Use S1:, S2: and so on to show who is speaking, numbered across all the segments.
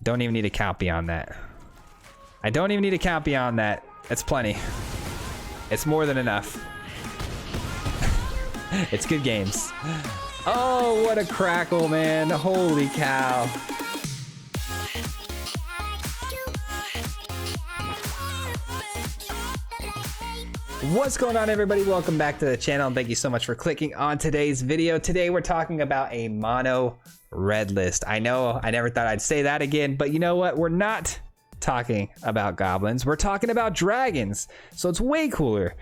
S1: Don't even need to count beyond that. I don't even need to count beyond that. That's plenty. It's more than enough. It's good games. Oh, what a crackle, man. Holy cow. What's going on, everybody? Welcome back to the channel, and thank you so much for clicking on today's video. Today we're talking about a mono red list. I know I never thought I'd say that again, but you know what? We're not talking about goblins. We're talking about dragons. So it's way cooler.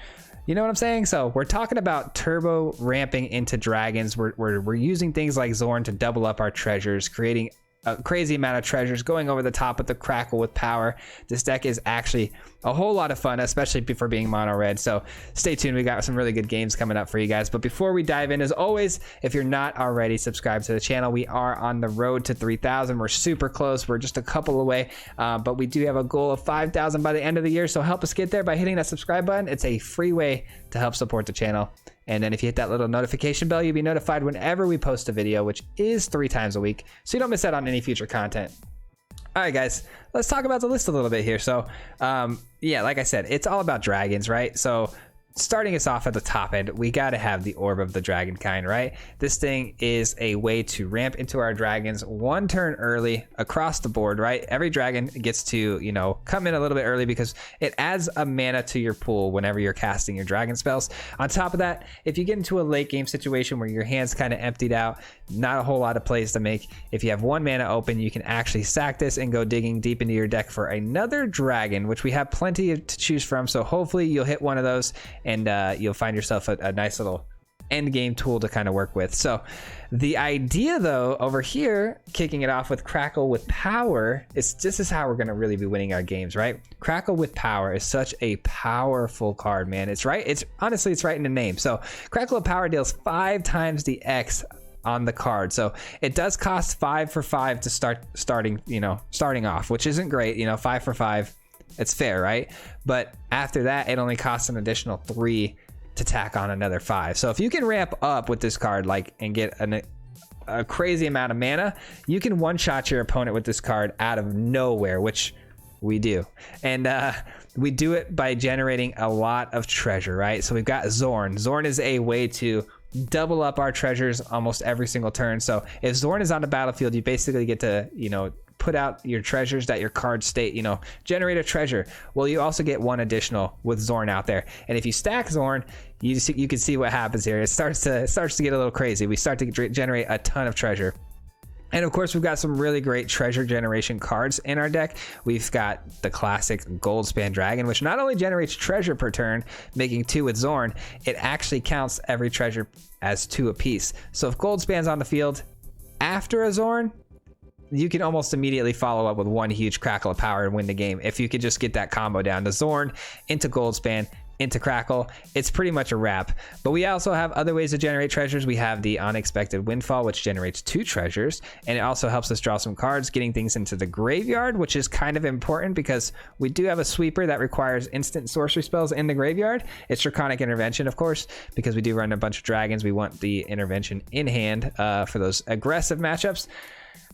S1: You know what I'm saying? So we're talking about turbo ramping into dragons. We're using things like Zorn to double up our treasures, creating a crazy amount of treasures, going over the top with the crackle with power. This deck is actually a whole lot of fun, especially for being mono red. So stay tuned. We got some really good games coming up for you guys. But before we dive in, as always, if you're not already subscribed to the channel, we are on the road to 3,000. We're super close. We're just a couple away, but we do have a goal of 5,000 by the end of the year. So help us get there by hitting that subscribe button. It's a free way to help support the channel. And then if you hit that little notification bell, you'll be notified whenever we post a video, which is 3 times a week, so you don't miss out on any future content. All right, guys, let's talk about the list a little bit here. So yeah, like I said, it's all about dragons, right? So starting us off at the top end, we got to have the Orb of the Dragon kind, right? This thing is a way to ramp into our dragons 1 turn early across the board, right? Every dragon gets to, you know, come in a little bit early because it adds a mana to your pool whenever you're casting your dragon spells. On top of that, if you get into a late game situation where your hand's kind of emptied out, not a whole lot of plays to make, if you have 1 mana open, you can actually sack this and go digging deep into your deck for another dragon, which we have plenty to choose from. So hopefully you'll hit one of those and you'll find yourself a nice little end game tool to kind of work with. So the idea, though, over here, kicking it off with Crackle with Power, is this is how we're going to really be winning our games, right? Crackle with Power is such a powerful card, man. It's right. It's honestly, it's right in the name. So Crackle with Power deals 5 times the X on the card. So it does cost 5 for 5 to starting off, which isn't great. You know, 5 for 5. It's fair, right? But after that, it only costs an additional 3 to tack on another 5. So if you can ramp up with this card, like, and get a crazy amount of mana, you can one-shot your opponent with this card out of nowhere, which we do. And we do it by generating a lot of treasure, right? So we've got Zorn. Zorn is a way to double up our treasures almost every single turn. So if Zorn is on the battlefield, you basically get to, you know, put out your treasures that your cards state, you know, generate a treasure. Well, you also get 1 additional with Zorn out there. And if you stack Zorn, you can see what happens here. It starts to get a little crazy. We start to generate a ton of treasure. And of course, we've got some really great treasure generation cards in our deck. We've got the classic Goldspan Dragon, which not only generates treasure per turn, making 2 with Zorn, it actually counts every treasure as 2 apiece. So if Goldspan's on the field after a Zorn, you can almost immediately follow up with 1 huge Crackle of Power and win the game. If you could just get that combo down to Zorn, into Goldspan, into Crackle, it's pretty much a wrap. But we also have other ways to generate treasures. We have the Unexpected Windfall, which generates 2 treasures, and it also helps us draw some cards, getting things into the graveyard, which is kind of important because we do have a sweeper that requires instant sorcery spells in the graveyard. It's Draconic Intervention, of course, because we do run a bunch of dragons. We want the intervention in hand for those aggressive matchups.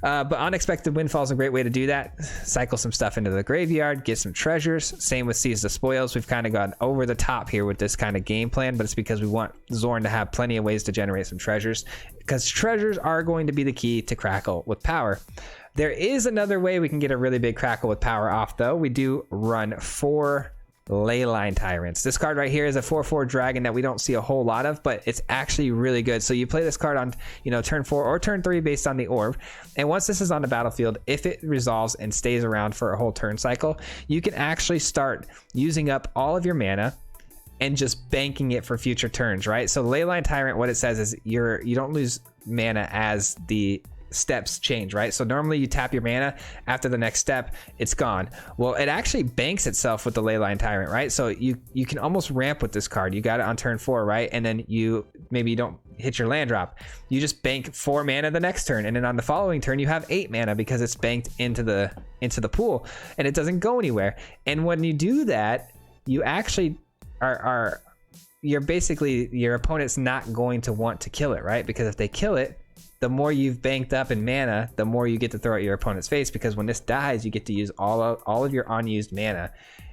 S1: But Unexpected Windfall is a great way to do that. Cycle some stuff into the graveyard, get some treasures. Same with Seize the Spoils. We've kind of gone over the top here with this kind of game plan, but it's because we want Zorn to have plenty of ways to generate some treasures, because treasures are going to be the key to Crackle with Power. There is another way we can get a really big Crackle with Power off, though. We do run 4 Leyline Tyrants. This card right here is a 4/4 dragon that we don't see a whole lot of, but it's actually really good. So you play this card on, you know, turn 4 or turn 3 based on the orb, and once this is on the battlefield, if it resolves and stays around for a whole turn cycle, you can actually start using up all of your mana and just banking it for future turns, right? So Leyline Tyrant, what it says is you don't lose mana as the steps change, right? So normally you tap your mana, after the next step it's gone. Well, it actually banks itself with the Leyline Tyrant, right? So you can almost ramp with this card. You got it on turn 4, right? And then maybe you don't hit your land drop, you just bank 4 mana the next turn, and then on the following turn you have 8 mana because it's banked into the pool, and it doesn't go anywhere. And when you do that, you actually you're basically, your opponent's not going to want to kill it, right? Because if they kill it, the more you've banked up in mana, the more you get to throw at your opponent's face, because when this dies, you get to use all of your unused mana,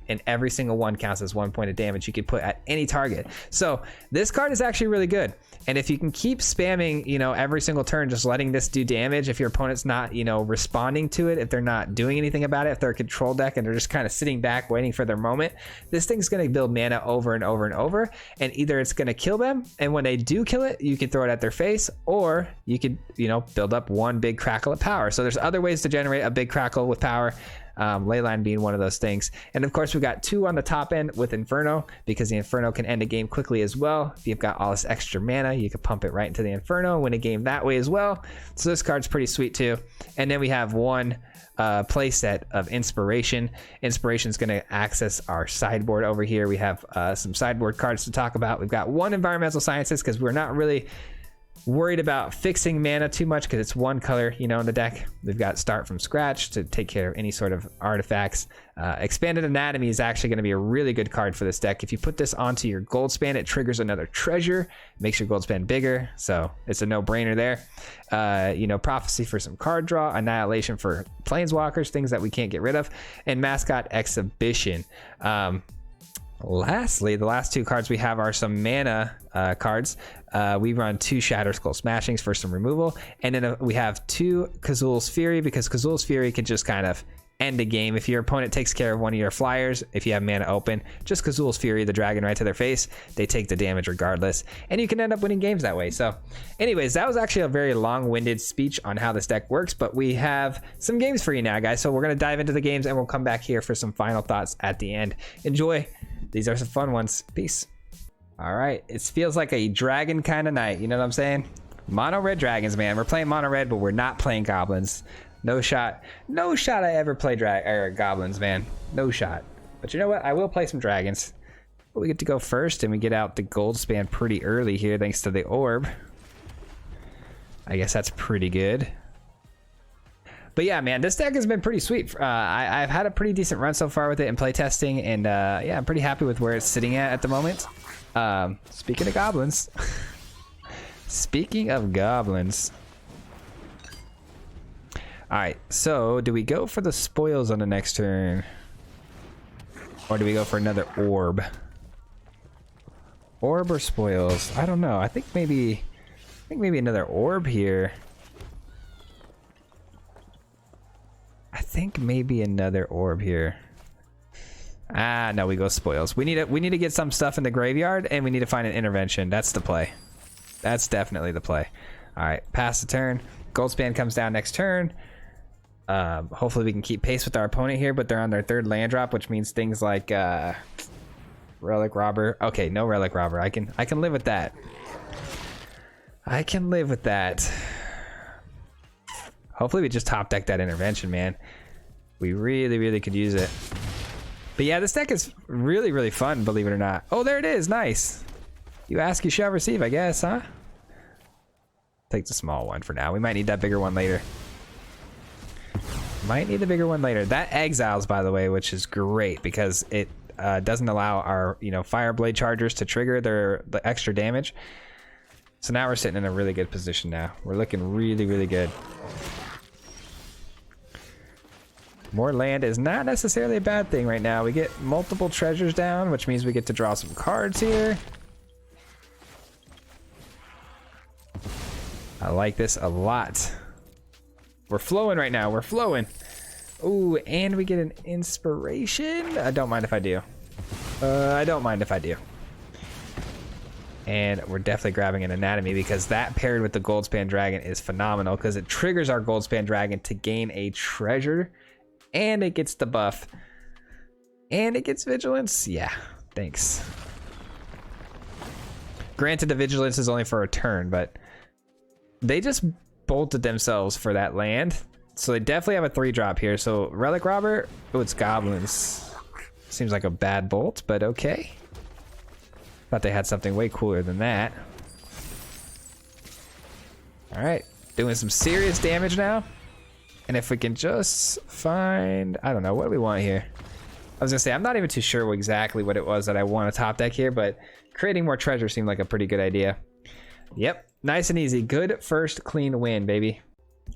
S1: and every single one counts as 1 point of damage you can put at any target. So this card is actually really good. And if you can keep spamming, you know, every single turn, just letting this do damage, if your opponent's not, you know, responding to it, if they're not doing anything about it, if they're a control deck and they're just kind of sitting back waiting for their moment, this thing's going to build mana over and over and over. And either it's going to kill them, and when they do kill it, you can throw it at their face, or you could, you know, build up one big crackle of power. So there's other ways to generate a big crackle with power. Leyline being one of those things. And of course, we got 2 on the top end with Inferno, because the Inferno can end a game quickly as well. If you've got all this extra mana, you can pump it right into the Inferno, win a game that way as well. So this card's pretty sweet too. And then we have one play set of Inspiration. Inspiration is going to access our sideboard over here. We have some sideboard cards to talk about. We've got 1 Environmental Sciences, because we're not really worried about fixing mana too much, because it's 1 color, you know, in the deck. We've got Start from Scratch to take care of any sort of artifacts. Expanded Anatomy is actually going to be a really good card for this deck. If you put this onto your Goldspan, it triggers another treasure, makes your Goldspan bigger, so it's a no-brainer there. You know, Prophecy for some card draw, Annihilation for Planeswalkers, things that we can't get rid of, and Mascot Exhibition. Lastly, the last 2 cards we have are some mana cards. We run 2 Shatter Skull Smashings for some removal, and then we have 2 Kazul's Fury, because Kazul's Fury can just kind of end a game. If your opponent takes care of one of your flyers, if you have mana open, just Kazul's Fury the dragon right to their face. They take the damage regardless, and you can end up winning games that way. So anyways, that was actually a very long-winded speech on how this deck works, but we have some games for you now, guys. So we're going to dive into the games, and we'll come back here for some final thoughts at the end. Enjoy. These are some fun ones. Peace. All right, it feels like a dragon kind of night, you know what I'm saying? Mono red dragons, man. We're playing mono red, but we're not playing goblins. No shot I ever play goblins, man. No shot. But you know what? I will play some dragons. We get to go first, and we get out the Goldspan pretty early here thanks to the orb. I guess that's pretty good. But yeah, man, this deck has been pretty sweet. I've had a pretty decent run so far with it in playtesting, and yeah, I'm pretty happy with where it's sitting at the moment. Speaking of goblins, all right, so do we go for the spoils on the next turn, or do we go for another orb? Orb or spoils? I don't know. I think maybe another orb here. No, we go spoils. We need to get some stuff in the graveyard, and we need to find an intervention. That's the play. That's definitely the play. All right, pass the turn. Goldspan comes down next turn. Hopefully we can keep pace with our opponent here, but they're on their 3rd land drop, which means things like Relic Robber. Okay, no Relic Robber. I can live with that. I can live with that. Hopefully we just top deck that intervention, man. We really could use it. But yeah, this deck is really fun, believe it or not. Oh, there it is. Nice. You ask, you shall receive, I guess, huh? Take the small one for now. We might need that bigger one later. That exiles, by the way, which is great, because it doesn't allow our, you know, Fireblade Chargers to trigger the extra damage. So now we're sitting in a really good position now. We're looking really good. More land is not necessarily a bad thing right now. We get multiple treasures down, which means we get to draw some cards here. I like this a lot. We're flowing right now. We're flowing. Ooh, and we get an inspiration. I don't mind if I do. And we're definitely grabbing an anatomy, because that paired with the Goldspan Dragon is phenomenal, because it triggers our Goldspan Dragon to gain a treasure, and it gets the buff, and it gets vigilance. Yeah, thanks. Granted, the vigilance is only for a turn, but they just bolted themselves for that land. So they definitely have a 3-drop here. So Relic Robber, oh, it's goblins. Seems like a bad bolt, but okay. Thought they had something way cooler than that. All right, doing some serious damage now. And if we can just find, I don't know, what do we want here? I was gonna say, I'm not even too sure exactly what it was that I want to top deck here, but creating more treasure seemed like a pretty good idea. Yep, Nice and easy. Good first clean win, baby.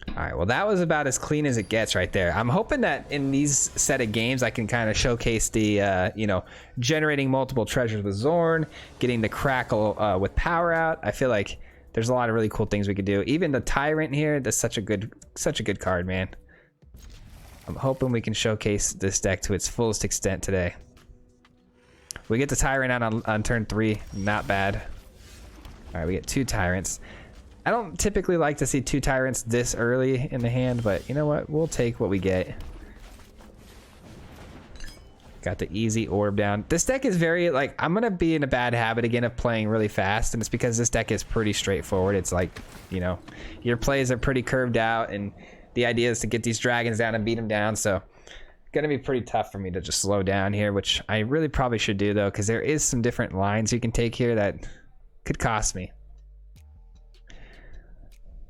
S1: All right, well, that was about as clean as it gets right there. I'm hoping that in these set of games, I can kind of showcase the, you know, generating multiple treasures with Zorn, getting the crackle with power out. I feel like there's a lot of really cool things we could do. Even the Tyrant here, that's such a good card, man. I'm hoping we can showcase this deck to its fullest extent today. We get the Tyrant out on turn 3, not bad. All right, we get 2 Tyrants. I don't typically like to see 2 Tyrants this early in the hand, but you know what? We'll take what we get. Got the easy orb down. This deck is very, like, I'm going to be in a bad habit again of playing really fast, and it's because this deck is pretty straightforward. It's like, you know, your plays are pretty curved out, and the idea is to get these dragons down and beat them down, so it's going to be pretty tough for me to just slow down here, which I really probably should do, though, because there is some different lines you can take here that could cost me.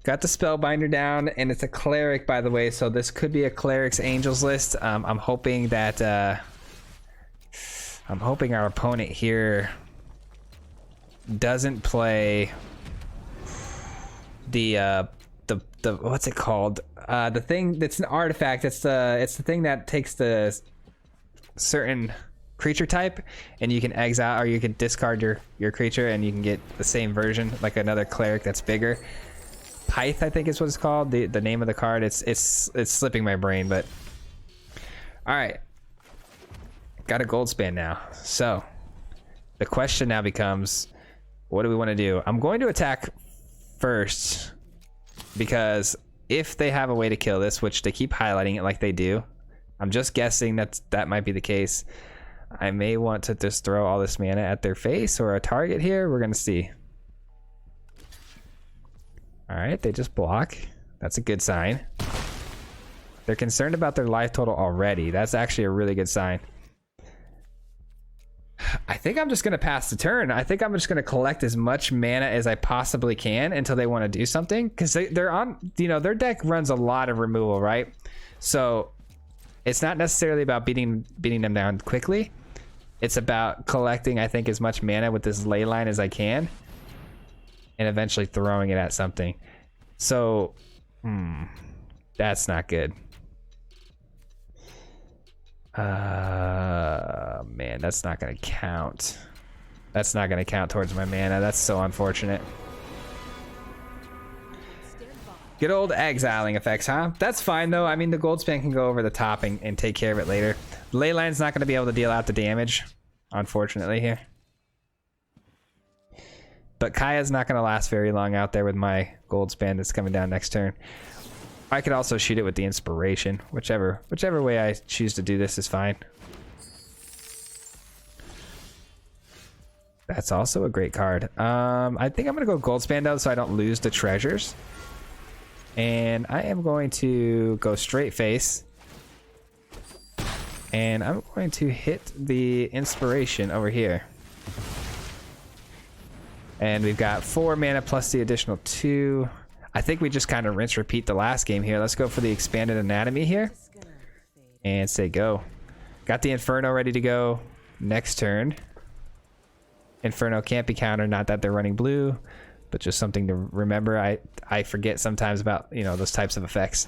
S1: Got the Spellbinder down, and it's a Cleric, by the way, so this could be a Cleric's Angels list. I'm hoping that I'm hoping our opponent here doesn't play the what's it called? The thing that's an artifact. It's the thing that takes the certain creature type, and you can exile or you can discard your creature, and you can get the same version, like another Cleric that's bigger. Pyth, I think is what it's called. The name of the card. It's slipping my brain, but all right. Got a gold span now. So the question now becomes, what do we want to do? I'm going to attack first because if they have a way to kill this, which they keep highlighting it like they do, I'm just guessing that might be the case. I may want to just throw all this mana at their face or a target here. We're going to see. All right, they just block. That's a good sign. They're concerned about their life total already. That's actually a really good sign. I think I'm just going to pass the turn. I think I'm just going to collect as much mana as I possibly can until they want to do something. Because they're on, you know, their deck runs a lot of removal, right? So it's not necessarily about beating them down quickly. It's about collecting, I think, as much mana with this ley line as I can, and eventually throwing it at something. So, that's not good. Man, that's not gonna count. That's not gonna count towards my mana. That's so unfortunate. Good old exiling effects, huh? That's fine though. I mean, the gold span can go over the top and take care of it later. Ley line's not gonna be able to deal out the damage, unfortunately here. But Kaya's not gonna last very long out there with my gold span that's coming down next turn. I could also shoot it with the inspiration. Whichever way I choose to do this is fine. That's also a great card. I think I'm gonna go gold span though, so I don't lose the treasures. And I am going to go straight face. And I'm going to hit the inspiration over here. And we've got 4 mana plus the additional 2. I think we just kind of rinse repeat the last game here. Let's go for the expanded anatomy here. And say go. Got the Inferno ready to go next turn. Inferno can't be countered, not that they're running blue, but just something to remember. I forget sometimes about, you know, those types of effects.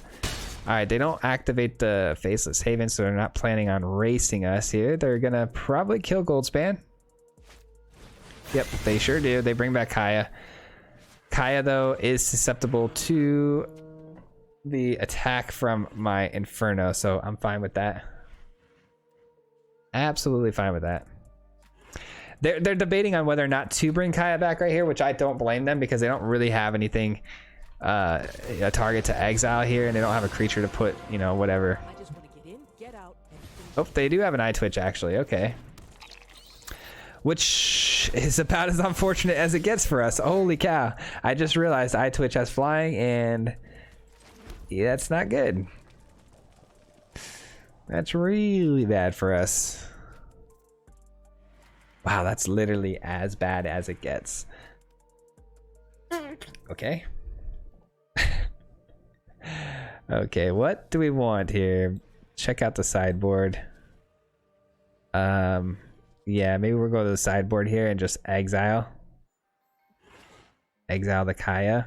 S1: All right, they don't activate the Faceless Haven, so they're not planning on racing us here. They're gonna probably kill Goldspan. Yep, they sure do. They bring back Kaya. Kaya, though, is susceptible to the attack from my Inferno, so I'm fine with that. Absolutely fine with that. They're debating on whether or not to bring Kaya back right here, which I don't blame them because they don't really have anything, a target to exile here, and they don't have a creature to put, you know, whatever. I just want to get in, get out, oh, they do have an eye twitch, actually. Okay. Which is about as unfortunate as it gets for us. Holy cow. I just realized eye twitch has flying, and yeah, that's not good. That's really bad for us. Wow, that's literally as bad as it gets. Okay. Okay, what do we want here? Check out the sideboard. Yeah, maybe we'll go to the sideboard here and just exile. Exile the Kaya.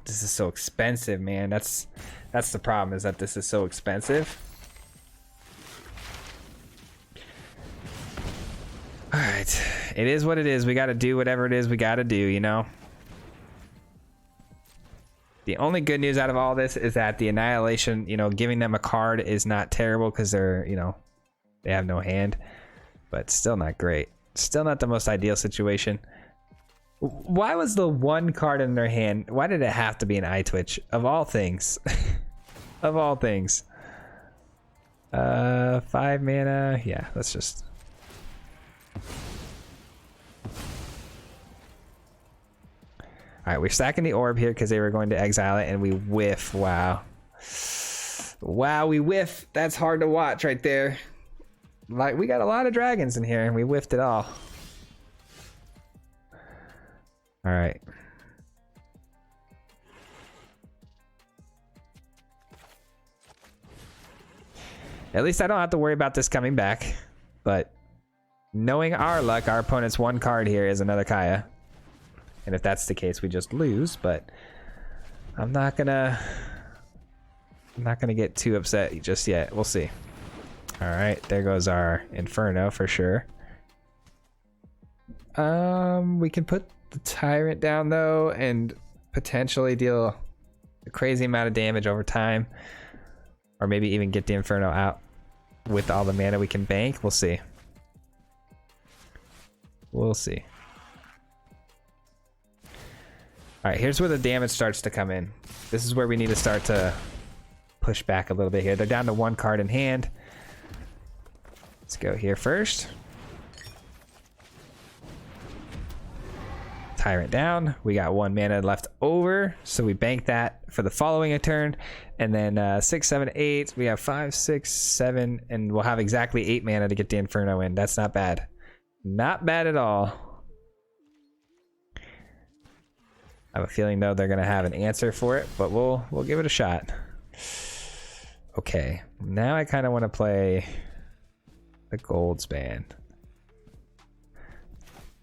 S1: This is so expensive, man. That's the problem, is that this is so expensive. All right, it is what it is. We got to do whatever it is we got to do, you know. The only good news out of all this is that the Annihilation, you know, giving them a card is not terrible because they're, you know, they have no hand, but still not great. Still not the most ideal situation. Why was the one card in their hand? Why did it have to be an eye twitch? Of all things. Of all things. 5 mana. Yeah, let's just... Alright, we're stacking the orb here because they were going to exile it, and we whiff. Wow. Wow, we whiff. That's hard to watch right there. Like, we got a lot of dragons in here, and we whiffed it all. Alright. At least I don't have to worry about this coming back. But knowing our luck, our opponent's one card here is another Kaya. And if that's the case, we just lose, but I'm not gonna get too upset just yet. We'll see. All right, there goes our Inferno for sure. We can put the Tyrant down though and potentially deal a crazy amount of damage over time, or maybe even get the Inferno out with all the mana we can bank. We'll see. We'll see. All right, here's where the damage starts to come in. This is where we need to start to push back a little bit here. They're down to one card in hand. Let's go here first. Tyrant down. We got 1 mana left over, so we bank that for the following turn. And then 6, 7, 8. We have 5, 6, 7, and we'll have exactly 8 mana to get the Inferno in. That's not bad. Not bad at all. I have a feeling though they're gonna have an answer for it, but we'll give it a shot. Okay, now I kind of want to play the Goldspan.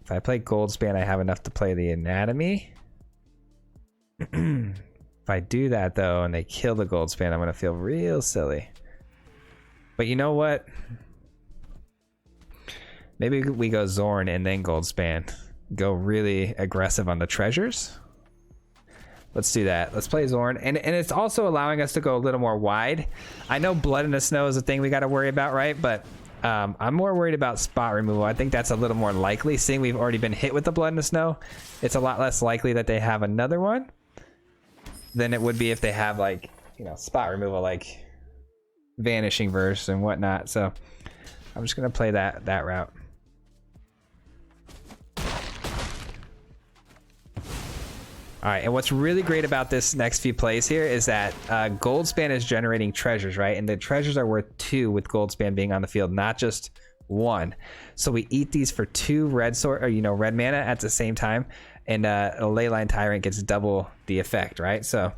S1: If I play Goldspan, I have enough to play the Anatomy. If I do that though, and they kill the Goldspan, I'm gonna feel real silly. But you know what? Maybe we go Zorn and then Goldspan. Go really aggressive on the treasures. Let's do that. Let's play Zorn. And it's also allowing us to go a little more wide. I know Blood in the Snow is a thing we got to worry about, right? But I'm more worried about spot removal. I think that's a little more likely. Seeing we've already been hit with the Blood in the Snow, it's a lot less likely that they have another one than it would be if they have, like, you know, spot removal, like Vanishing Verse and whatnot. So I'm just going to play that route. All right, and what's really great about this next few plays here is that Goldspan is generating treasures, right? And the treasures are worth 2 with Goldspan being on the field, not just 1. So we eat these for 2 red mana at the same time, and a Leyline Tyrant gets double the effect, right? So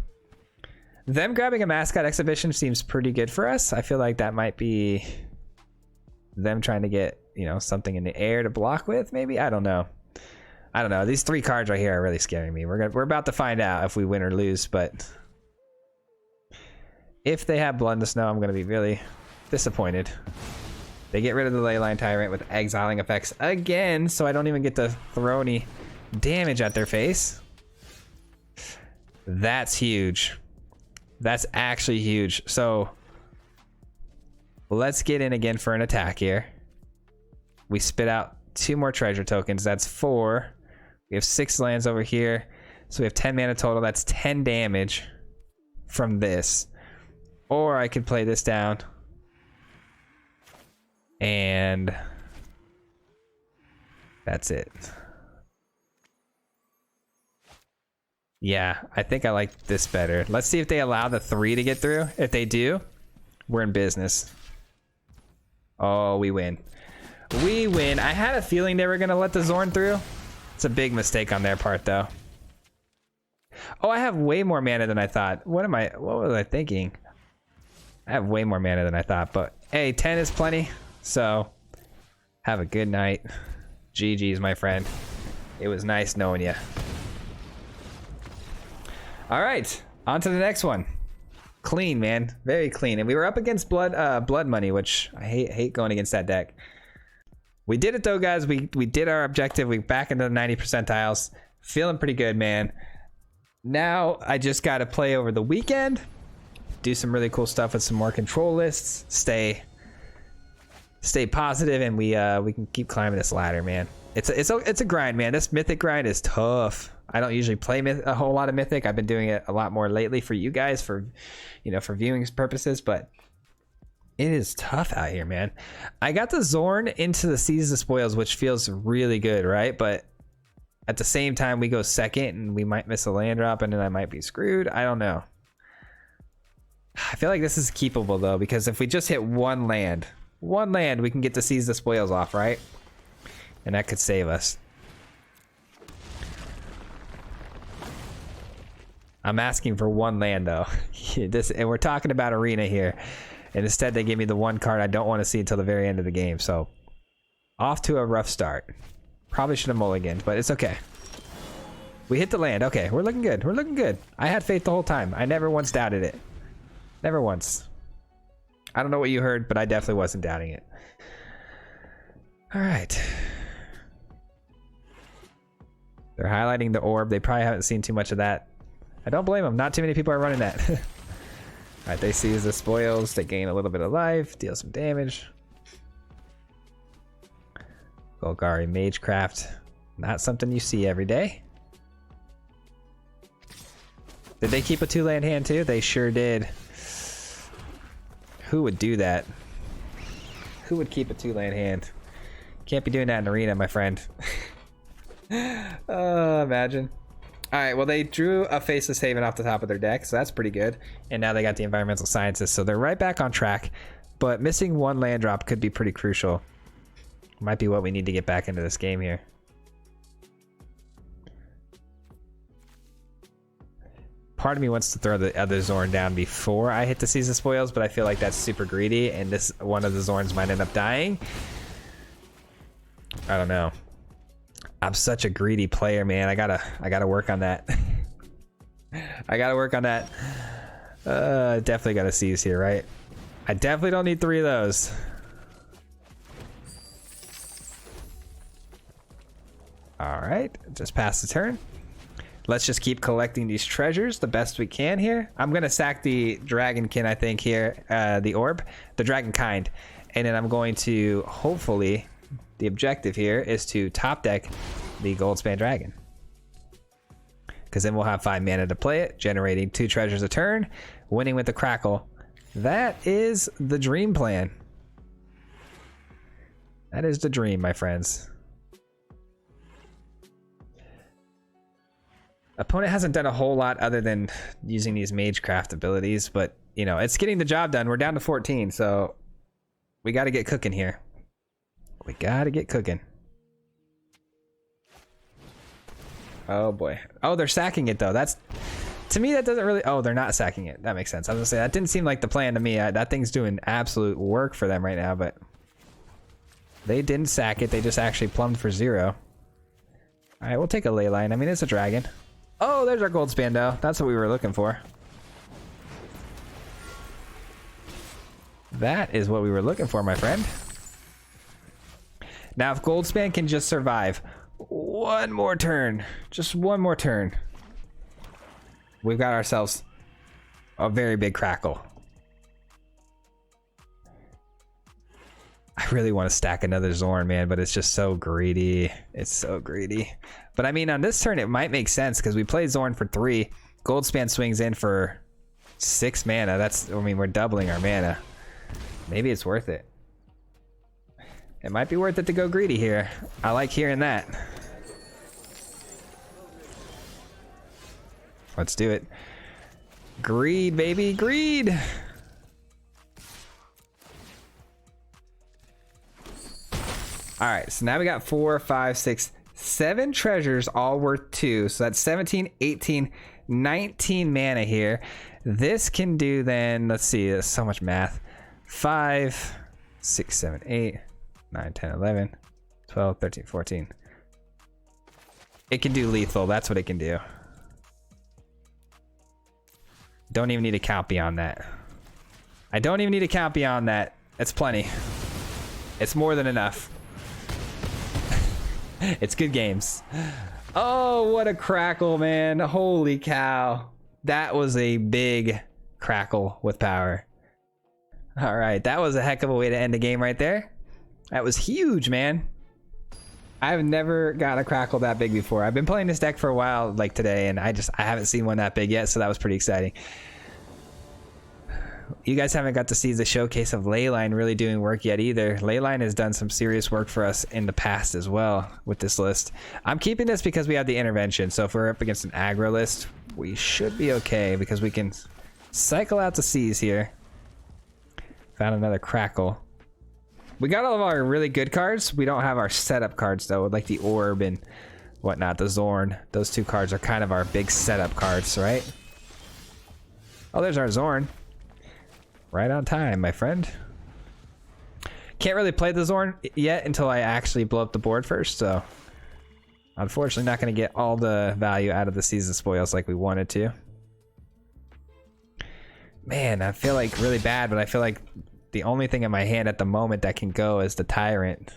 S1: them grabbing a Mascot Exhibition seems pretty good for us. I feel like that might be them trying to get, you know, something in the air to block with, maybe? I don't know. I don't know. These 3 cards right here are really scaring me. We're about to find out if we win or lose, but if they have Blood in the Snow, I'm going to be really disappointed. They get rid of the Leyline Tyrant with exiling effects again, so I don't even get to throw any damage at their face. That's huge. That's actually huge. So let's get in again for an attack here. We spit out 2 more treasure tokens. That's 4. We have 6 lands over here. So we have 10 mana total. That's 10 damage from this. Or I could play this down. And that's it. Yeah, I think I like this better. Let's see if they allow the 3 to get through. If they do, we're in business. Oh, we win. We win. I had a feeling they were going to let the Zorn through. It's a big mistake on their part, though. Oh, I have way more mana than I thought. What was I thinking? I have way more mana than I thought, but hey, 10 is plenty. So have a good night. GG's, my friend. It was nice knowing you. All right, on to the next one. Clean, man, very clean. And we were up against blood money, which I hate going against that deck. We did it though, guys. We did our objective. We back into the 90 percentiles. Feeling pretty good, man. Now I just got to play over the weekend, do some really cool stuff with some more control lists, stay positive, and we can keep climbing this ladder, man. It's a grind, man. This mythic grind is tough. I don't usually play a whole lot of mythic. I've been doing it a lot more lately for you guys, for viewing purposes, but it is tough out here, man. I got the Zorn into the Seize the Spoils, which feels really good, right? But at the same time, we go second and we might miss a land drop and then I might be screwed. I don't know. I feel like this is keepable though, because if we just hit one land, we can get to Seize the Spoils off, right? And that could save us. I'm asking for one land though. And we're talking about arena here. And instead they give me the one card I don't want to see until the very end of the game. So off to a rough start. Probably should have mulliganed, but it's okay. We hit the land. Okay, we're looking good. We're looking good. I had faith the whole time. I never once doubted it. Never once. I don't know what you heard, but I definitely wasn't doubting it. All right. They're highlighting the orb. They probably haven't seen too much of that. I don't blame them. Not too many people are running that. All right, they seize the spoils. They gain a little bit of life, deal some damage. Golgari Magecraft. Not something you see every day. Did they keep a 2-land hand too? They sure did. Who would do that? Who would keep a 2-land hand? Can't be doing that in arena, my friend. Imagine. All right, well, they drew a Faceless Haven off the top of their deck, so that's pretty good. And now they got the Environmental Sciences, so they're right back on track. But missing one land drop could be pretty crucial. Might be what we need to get back into this game here. Part of me wants to throw the other Zorn down before I hit the Seize the Spoils, but I feel like that's super greedy, and this one of the Zorns might end up dying. I don't know. I'm such a greedy player, man. I gotta work on that. I gotta work on that. Definitely gotta seize here, right? I definitely don't need 3 of those. All right, just pass the turn. Let's just keep collecting these treasures the best we can here. I'm gonna sack the Dragonkin, I think here, the orb, the Dragonkind, and then I'm going to hopefully. The objective here is to top deck the Goldspan Dragon. Because then we'll have 5 mana to play it, generating 2 treasures a turn, winning with the Crackle. That is the dream plan. That is the dream, my friends. Opponent hasn't done a whole lot other than using these Magecraft abilities, but, you know, it's getting the job done. We're down to 14, so we got to get cooking here. We gotta get cooking. Oh boy. Oh, they're sacking it though. That's, to me, that doesn't really. Oh, they're not sacking it. That makes sense. I was gonna say that didn't seem like the plan to me. That thing's doing absolute work for them right now, but they didn't sack it. They just actually plumbed for 0. All right, we'll take a ley line. I mean, it's a dragon. Oh, there's our gold spando. That's what we were looking for. That is what we were looking for, my friend. Now, if Goldspan can just survive one more turn, just one more turn, we've got ourselves a very big Crackle. I really want to stack another Zorn, man, but it's just so greedy. It's so greedy. But I mean, on this turn, it might make sense because we play Zorn for 3. Goldspan swings in for 6 mana. That's, I mean, we're doubling our mana. Maybe it's worth it. It might be worth it to go greedy here. I like hearing that. Let's do it. Greed, baby, greed. All right, so now we got 4, 5, 6, 7 treasures, all worth 2. So that's 17, 18, 19 mana here. This can do then, let's see, there's so much math. 5, 6, 7, 8. 9, 10, 11, 12, 13, 14. It can do lethal. That's what it can do. Don't even need to count beyond that. I don't even need to count beyond that. It's plenty. It's more than enough. It's good games. Oh, what a crackle, man. Holy cow. That was a big crackle with power. All right, that was a heck of a way to end the game right there. That was huge, man. I've never gotten a crackle that big before. I've been playing this deck for a while, like today, and I haven't seen one that big yet, so that was pretty exciting. You guys haven't got to see the showcase of Leyline really doing work yet either. Leyline has done some serious work for us in the past as well with this list. I'm keeping this because we have the intervention, so if we're up against an aggro list, we should be okay because we can cycle out the C's here. Found another crackle. We got all of our really good cards. We don't have our setup cards though, like the Orb and whatnot, the Zorn. Those two cards are kind of our big setup cards, right? Oh, there's our Zorn. Right on time, my friend. Can't really play the Zorn yet until I actually blow up the board first, so unfortunately not going to get all the value out of the season spoils like we wanted to. Man, I feel like really bad, but I feel like the only thing in my hand at the moment that can go is the Tyrant.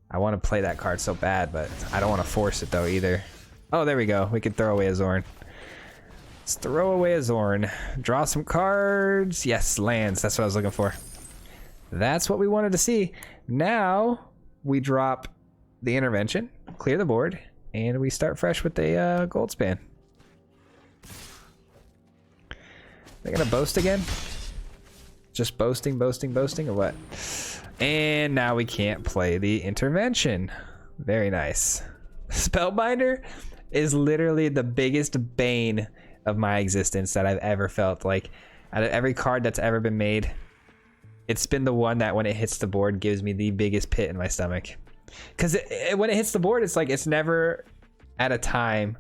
S1: I want to play that card so bad, but I don't want to force it though either. Oh, there we go. We can throw away a Zorn. Let's throw away a Zorn. Draw some cards. Yes, lands. That's what I was looking for. That's what we wanted to see. Now we drop the intervention, clear the board, and we start fresh with a gold span. They're gonna boast again? Just boasting, boasting, boasting, or what? And now we can't play the intervention. Very nice. Spellbinder is literally the biggest bane of my existence that I've ever felt. Like, out of every card that's ever been made, it's been the one that when it hits the board gives me the biggest pit in my stomach. Because when it hits the board, it's like it's never at a time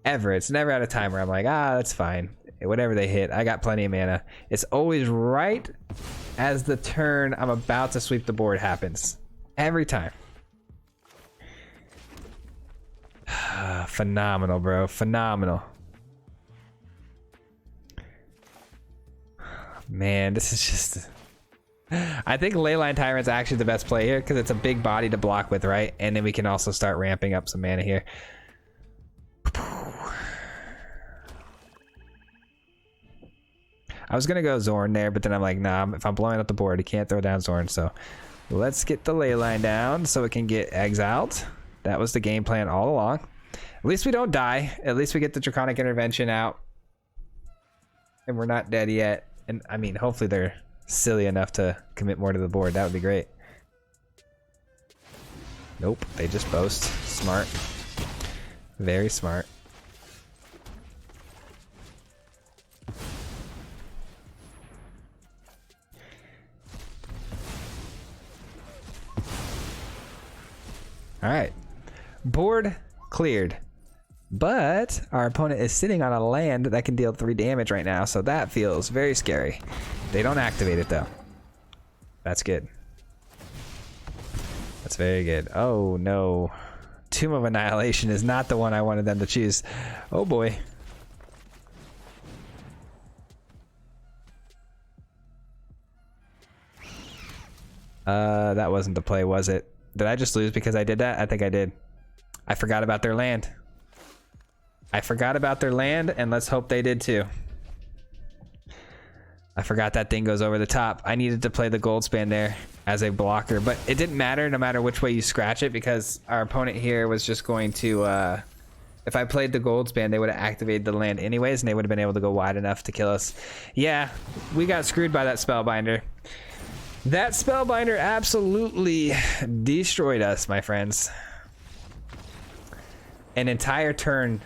S1: ever. It's never at a time where I'm like, ah, that's fine. Whatever they hit, I got plenty of mana. It's always right as the turn I'm about to sweep the board happens. Every time. Phenomenal, bro. Phenomenal. Man, this is just... I think Leyline Tyrant's actually the best play here because it's a big body to block with, right? And then we can also start ramping up some mana here. I was gonna go Zorn there, but then I'm like, nah, if I'm blowing up the board, he can't throw down Zorn, so let's get the Leyline down so it can get exiled. That was the game plan all along. At least we don't die. At least we get the Draconic Intervention out. And we're not dead yet. And I mean, hopefully they're silly enough to commit more to the board. That would be great. Nope, they just boast. Smart. Very smart. All right, board cleared, but our opponent is sitting on a land that can deal 3 damage right now, so that feels very scary. They don't activate it though. That's good. That's very good. Oh no, Tomb of Annihilation is not the one I wanted them to choose. Oh boy. That wasn't the play, was it? Did I just lose because I did that? I think I did. I forgot about their land. I forgot about their land, and let's hope they did too. I forgot that thing goes over the top. I needed to play the gold span there as a blocker, but it didn't matter no matter which way you scratch it because our opponent here was just going to, if I played the gold span, they would have activated the land anyways, and they would have been able to go wide enough to kill us. Yeah, we got screwed by that Spellbinder. That Spellbinder absolutely destroyed us, my friends. An entire turn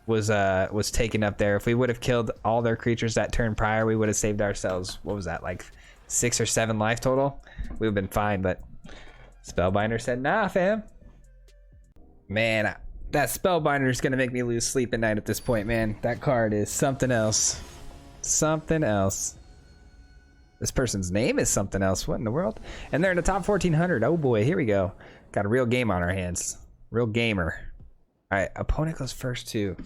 S1: was taken up there. If we would have killed all their creatures that turn prior, we would have saved ourselves, what was that, like 6 or 7 life total? We would have been fine, but Spellbinder said, nah, fam. Man, that Spellbinder is going to make me lose sleep at night at this point, man. That card is something else. Something else. This person's name is something else. What in the world? And they're in the top 1400. Oh boy, here we go. Got a real game on our hands. Real gamer. All right, opponent goes first too.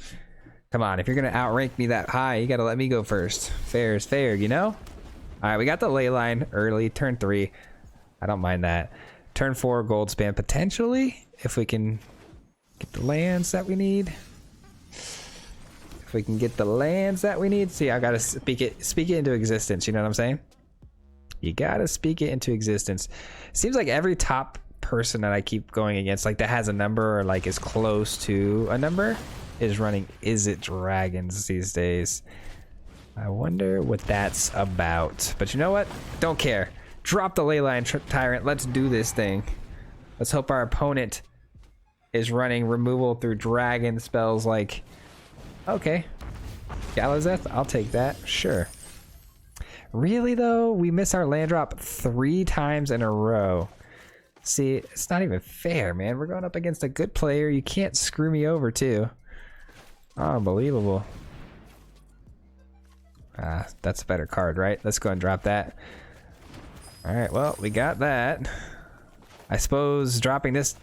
S1: Come on, if you're gonna outrank me that high, you gotta let me go first. Fair is fair, you know? All right, we got the ley line early, turn 3. I don't mind that. Turn 4, gold span potentially, if we can get the lands that we need. If we can get the lands that we need. See, I gotta speak it into existence, you know what I'm saying? You gotta speak it into existence. Seems like every top person that I keep going against, like that has a number or like is close to a number, is running Is It Dragons these days. I wonder what that's about. But you know what? Don't care. Drop the Leyline Tyrant. Let's do this thing. Let's hope our opponent is running removal through dragon spells like... Okay. Galazeth, I'll take that. Sure. Really though? We miss our land drop 3 times in a row. See, it's not even fair, man. We're going up against a good player. You can't screw me over too. Unbelievable. That's a better card, right? Let's go and drop that. Alright, well, we got that. I suppose dropping this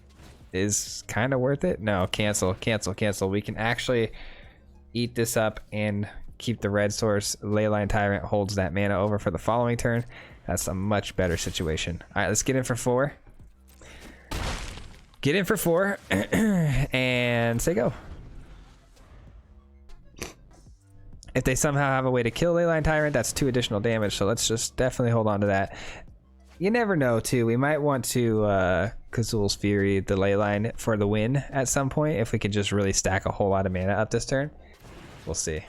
S1: is kind of worth it. No, cancel. We can actually eat this up and keep the red source. Leyline Tyrant holds that mana over for the following turn. That's a much better situation. Alright, let's get in for 4. Get in for 4 and say go. If they somehow have a way to kill Leyline Tyrant, that's 2 additional damage, so let's just definitely hold on to that. You never know, too. We might want to Kazul's Fury the Leyline for the win at some point, if we could just really stack a whole lot of mana up this turn. We'll see.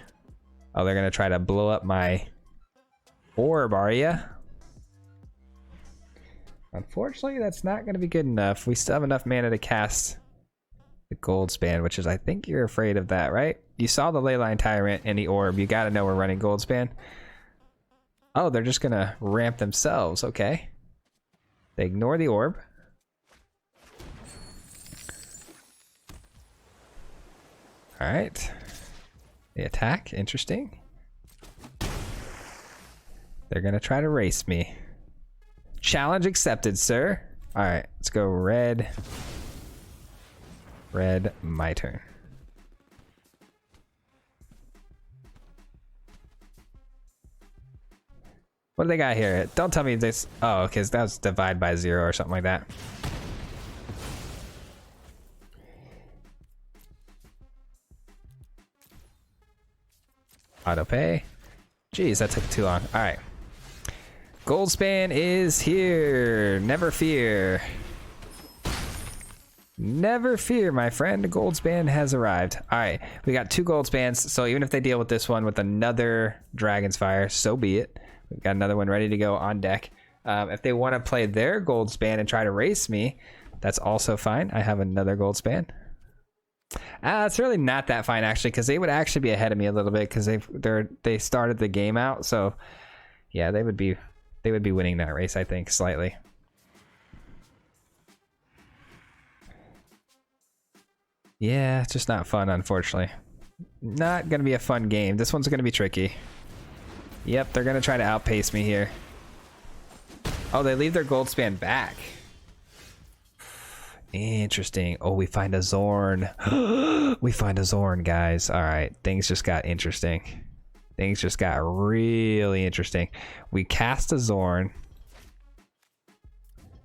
S1: Oh, they're going to try to blow up my orb, are ya? Unfortunately, that's not going to be good enough. We still have enough mana to cast the gold span, which is, I think you're afraid of that, right? You saw the Leyline Tyrant and the orb. You got to know we're running gold span. Oh, they're just going to ramp themselves. Okay. They ignore the orb. All right. They attack. Interesting. They're going to try to race me. Challenge accepted, sir. All right, let's go red. Red, my turn. What do they got here? Don't tell me this. Oh, because that was divide by 0 or something like that. Auto pay. Jeez, that took too long. All right. Goldspan is here. Never fear. Never fear, my friend. Goldspan has arrived. All right, we got 2 Goldspans. So even if they deal with this one with another Dragon's Fire, so be it. We've got another one ready to go on deck. If they want to play their Goldspan and try to race me, that's also fine. I have another Goldspan. It's really not that fine actually, because they would actually be ahead of me a little bit because they started the game out. So yeah, they would be winning that race, I think, slightly. Yeah, it's just not fun, unfortunately. Not gonna be a fun game. This one's gonna be tricky. Yep, they're gonna try to outpace me here. Oh, they leave their Goldspan back. Interesting. Oh, we find a Zorn. We find a Zorn, guys. All right, things just got interesting. Things just got really interesting. We cast a Zorn.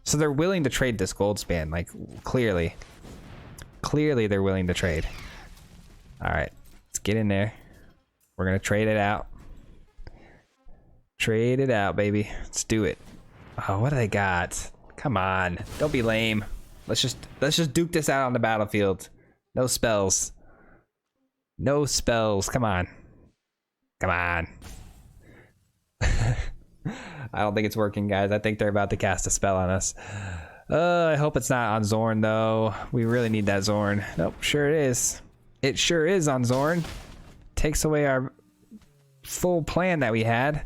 S1: So they're willing to trade this Goldspan, like, clearly. Clearly they're willing to trade. All right, let's get in there. We're gonna trade it out. Trade it out, baby. Let's do it. Oh, what do they got? Come on, don't be lame. Let's just duke this out on the battlefield. No spells. No spells. Come on. Come on. I don't think it's working, guys. I think they're about to cast a spell on us. I hope it's not on Zorn, though. We really need that Zorn. Nope, sure it is. It sure is on Zorn. Takes away our full plan that we had.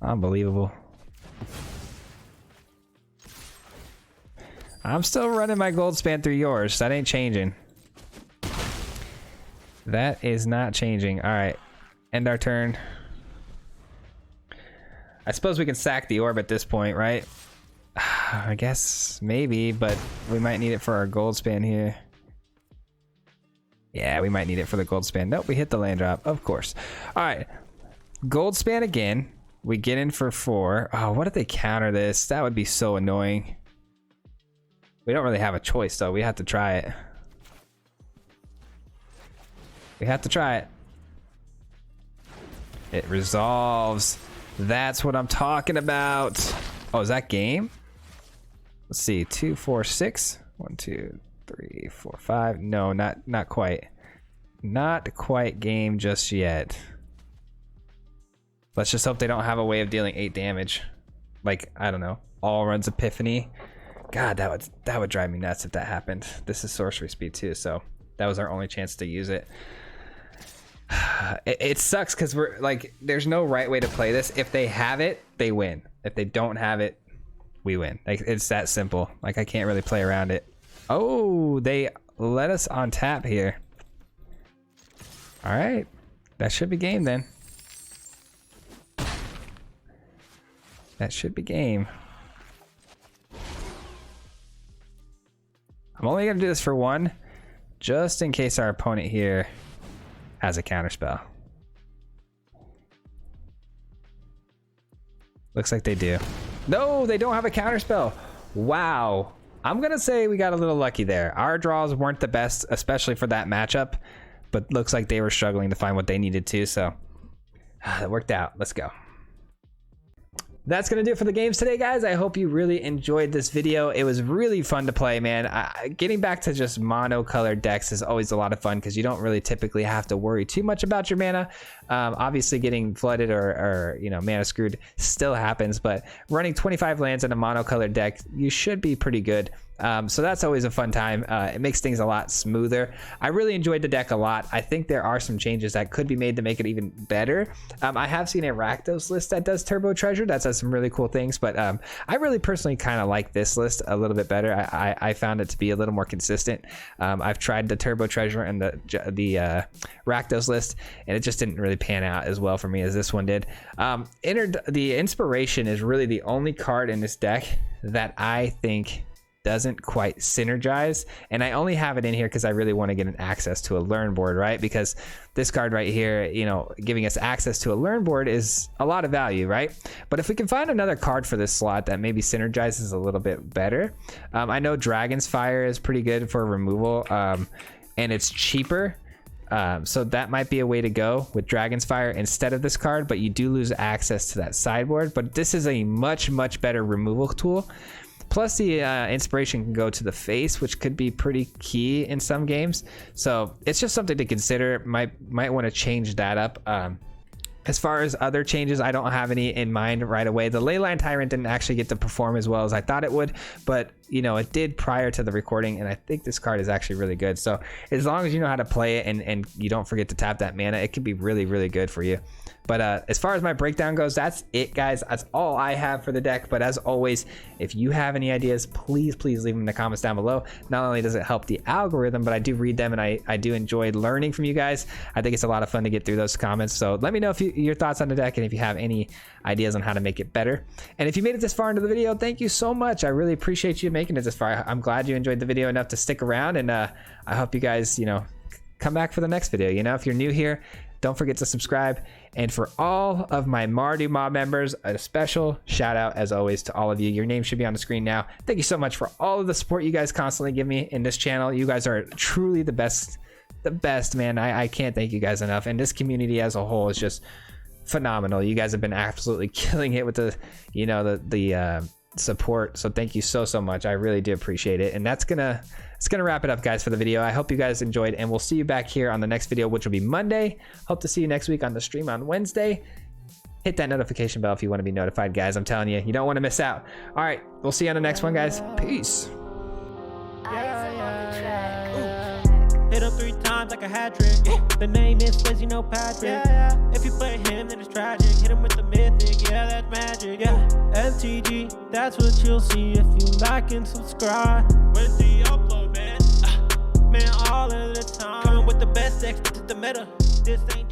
S1: Unbelievable. I'm still running my Goldspan through yours. That ain't changing. That is not changing. All right. End our turn. I suppose we can sack the orb at this point, right? I guess maybe, but we might need it for our gold span here. Yeah, we might need it for the gold span. Nope, we hit the land drop, of course. All right, gold span again. We get in for 4. Oh, what if they counter this? That would be so annoying. We don't really have a choice, though. We have to try it. We have to try it. It resolves. That's what I'm talking about. Oh, is that game? Let's see. 2, 4, 6. 1, 2, 3, 4, 5. No, not quite. Not quite game just yet. Let's just hope they don't have a way of dealing 8 damage. Like, I don't know. All runs Epiphany. God, that would drive me nuts if that happened. This is sorcery speed too, so that was our only chance to use it. It sucks because we're like, there's no right way to play this. If they have it, they win. If they don't have it, we win. Like, it's that simple. Like, I can't really play around it. Oh, they let us on tap here. All right, that should be game then. That should be game. I'm only gonna do this for 1, just in case our opponent here has a counterspell. Looks like they do. No, they don't have a counterspell. Wow. I'm gonna say we got a little lucky there. Our draws weren't the best, especially for that matchup, but looks like they were struggling to find what they needed to, so it worked out. Let's go. That's gonna do it for the games today, guys. I hope you really enjoyed this video. It was really fun to play, man. Getting back to just mono-colored decks is always a lot of fun because you don't really typically have to worry too much about your mana. Obviously, getting flooded or you know, mana screwed still happens, but running 25 lands in a mono-colored deck, you should be pretty good. So that's always a fun time. It makes things a lot smoother. I really enjoyed the deck a lot. I think there are some changes that could be made to make it even better. I have seen a Rakdos list that does Turbo Treasure. That does some really cool things, but I really personally kind of like this list a little bit better. I found it to be a little more consistent. I've tried the Turbo Treasure and the Rakdos list, and it just didn't really pan out as well for me as this one did. The Inspiration is really the only card in this deck that I think doesn't quite synergize, and I only have it in here because I really want to get an access to a learn board, right? Because this card right here, you know, giving us access to a learn board is a lot of value, right? But if we can find another card for this slot that maybe synergizes a little bit better, I know Dragon's Fire is pretty good for removal, and it's cheaper. So that might be a way to go with Dragon's Fire instead of this card, but you do lose access to that sideboard. But this is a much better removal tool. Plus the Inspiration can go to the face, which could be pretty key in some games. So it's just something to consider. Might want to change that up. As far as other changes, I don't have any in mind right away. The Leyline Tyrant didn't actually get to perform as well as I thought it would, but you know, it did prior to the recording, and I think this card is actually really good. So as long as you know how to play it and you don't forget to tap that mana, it can be really good for you. But as far as my breakdown goes, that's it, guys. That's all I have for the deck. But as always, if you have any ideas, please leave them in the comments down below. Not only does it help the algorithm, but I do read them, and I do enjoy learning from you guys. I think it's a lot of fun to get through those comments. So let me know if your thoughts on the deck, and if you have any ideas on how to make it better. And if you made it this far into the video, thank you so much. I really appreciate you making it this far. I'm glad you enjoyed the video enough to stick around, and I hope you guys, you know, come back for the next video. You know, if you're new here, don't forget to subscribe. And for all of my Mardu Mob members, a special shout out as always to all of you. Your name should be on the screen now. Thank you so much for all of the support you guys constantly give me in this channel. You guys are truly the best, man. I can't thank you guys enough. And this community as a whole is just phenomenal. You guys have been absolutely killing it with the, you know, the support. So thank you so much. I really do appreciate it. And it's gonna wrap it up, guys, for the video. I hope you guys enjoyed, and we'll see you back here on the next video, which will be Monday. Hope to see you next week on the stream on Wednesday. Hit that notification bell if you want to be notified, guys. I'm telling you, you don't want to miss out. All right, we'll see you on the next one, guys. Peace.
S2: Hit him 3 times like a hat trick. The name is Swayze, no Patrick. If you play him, then it's tragic. Hit him with the mythic, yeah, that's magic. MTG, that's what you'll see if you like and subscribe. Where's the upload, man? Man, all of the time. Coming with the best decks, this is the meta. This ain't